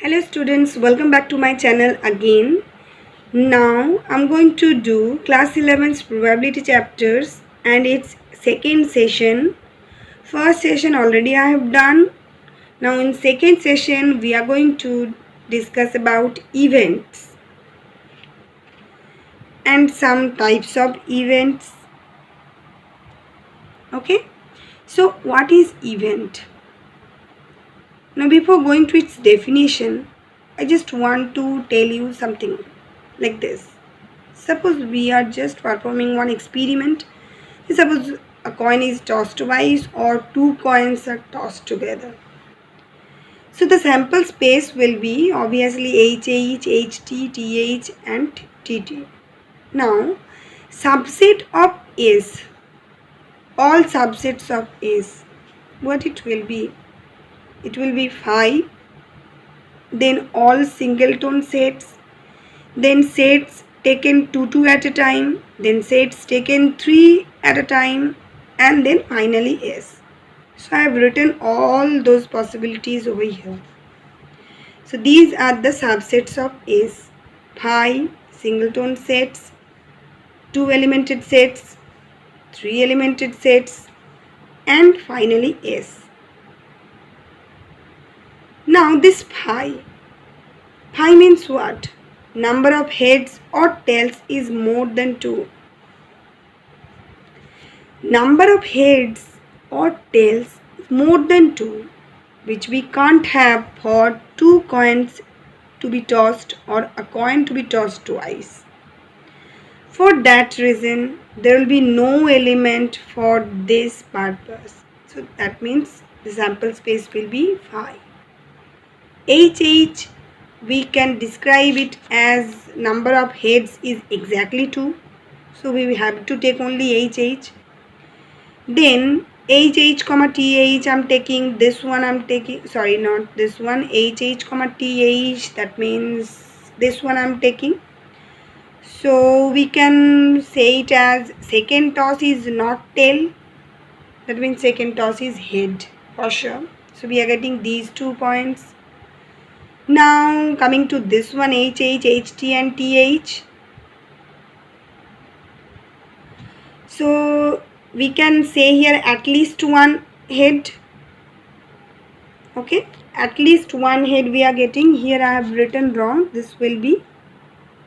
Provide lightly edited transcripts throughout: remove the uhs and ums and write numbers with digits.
Hello students, welcome back to my channel again. Now I'm going to do class 11's probability chapters and its second session. First session already I have done. Now in second session we are going to discuss about events and some types of events. Okay, so what is event? Now before going to its definition, I just want to tell you something like this. Suppose we are just performing one experiment. Suppose a coin is tossed twice or two coins are tossed together. So the sample space will be obviously HH, HT, TH and TT. Now subset of S, all subsets of S, what it will be? It will be 5, then all singleton sets, then sets taken 2 at a time, then sets taken 3 at a time, and then finally S. So I have written all those possibilities over here. So these are the subsets of S: 5 singleton sets, 2 elemented sets, 3 elemented sets, and finally S. Now this phi means what? Number of heads or tails is more than 2. Number of heads or tails is more than 2, which we can't have for 2 coins to be tossed or a coin to be tossed twice. For that reason, there will be no element for this purpose. So that means the sample space will be 5. HH, we can describe it as number of heads is exactly 2. So we have to take only HH. Then HH comma TH, I'm taking this one, I'm taking, sorry, not this one, HH comma TH, that means this one I'm taking. So we can say it as second toss is not tail, that means second toss is head for sure. So we are getting these 2 points. Now coming to this one, HH, HT and TH. So we can say here at least one head. Okay, at least one head we are getting. Here I have written wrong. This will be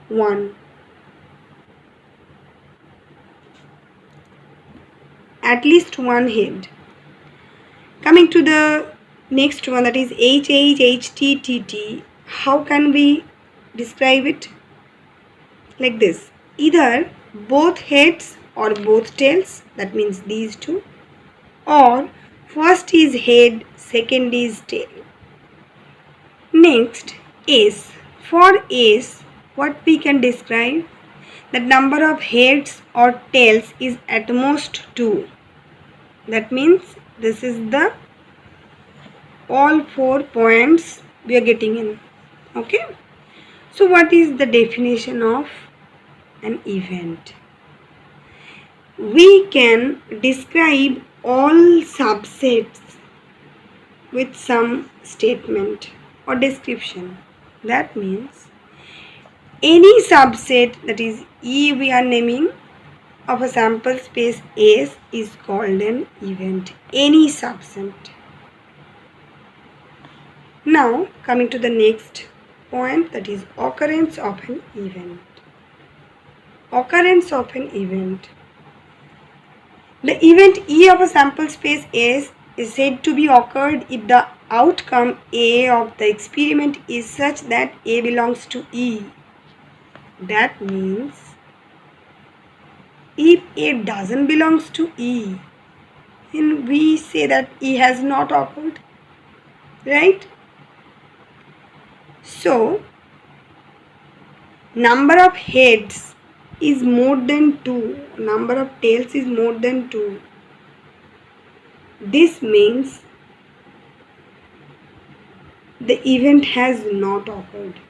1. At least one head. Coming to the next one, that is HH, HT, TT. How can we describe it? Like this. Either both heads or both tails, that means these two, or first is head, second is tail. Next, S. For S, what we can describe? The number of heads or tails is at most 2. That means this is the all 4 points we are getting in. Okay. So what is the definition of an event? We can describe all subsets with some statement or description. That means any subset, that is E we are naming, of a sample space S is called an event. Any subset. Now coming to the next point, that is occurrence of an event. Occurrence of an event. The event E of a sample space S is said to be occurred if the outcome A of the experiment is such that A belongs to E. That means if A doesn't belongs to E, then we say that E has not occurred, right? So number of heads is more than 2, number of tails is more than 2. This means the event has not occurred.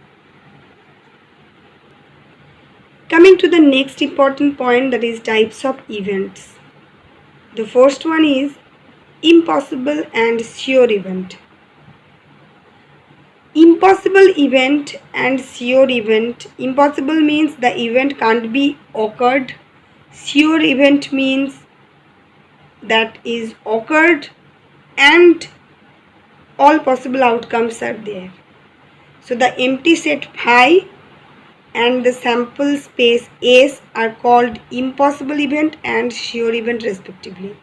Coming to the next important point, that is types of events. The first one is impossible and sure event. Impossible event and sure event. Impossible means the event can't be occurred. Sure event means that is occurred and all possible outcomes are there. So the empty set phi and the sample space S are called impossible event and sure event respectively.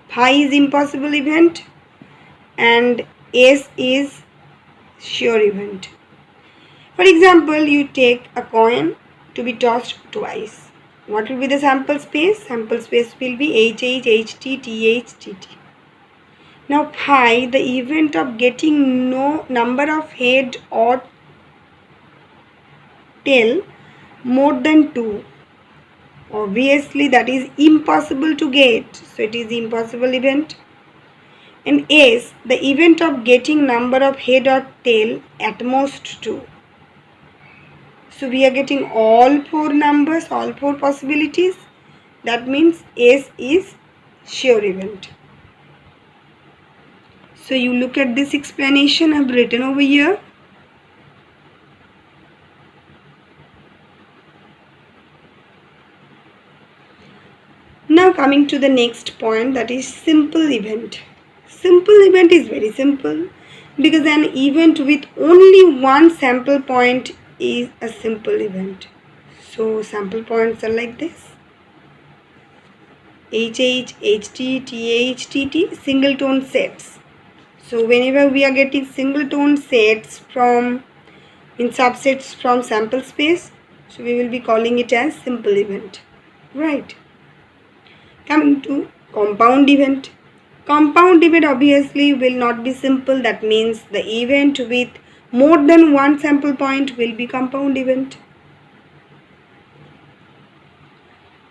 Phi is impossible event and S is sure event. For example, you take a coin to be tossed twice. What will be the sample space? Sample space will be HH, HT, TH, TT. Now phi, the event of getting no number of head or tail more than 2. Obviously that is impossible to get. So it is impossible event. And S, the event of getting number of head or tail at most 2. So we are getting all 4 numbers, all 4 possibilities. That means S is sure event. So you look at this explanation I have written over here. Now coming to the next point, that is simple event. Simple event is very simple because an event with only one sample point is a simple event. So sample points are like this: HH, HT, TH, TT, single tone sets. So whenever we are getting single tone sets from in subsets from sample space, so we will be calling it as simple event, right? Coming to compound event. Compound event obviously will not be simple. That means the event with more than one sample point will be compound event.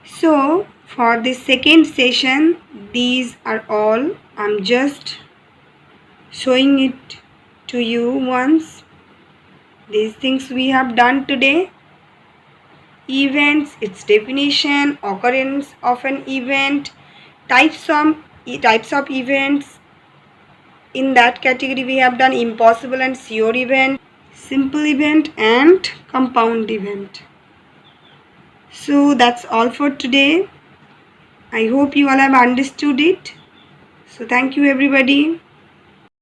So for the second session, these are all. I'm just showing it to you once. These things we have done today. Events, its definition, occurrence of an event, types of events. In that category we have done impossible and sure event, simple event and compound event. So that's all for today. I hope you all have understood it. So thank you everybody.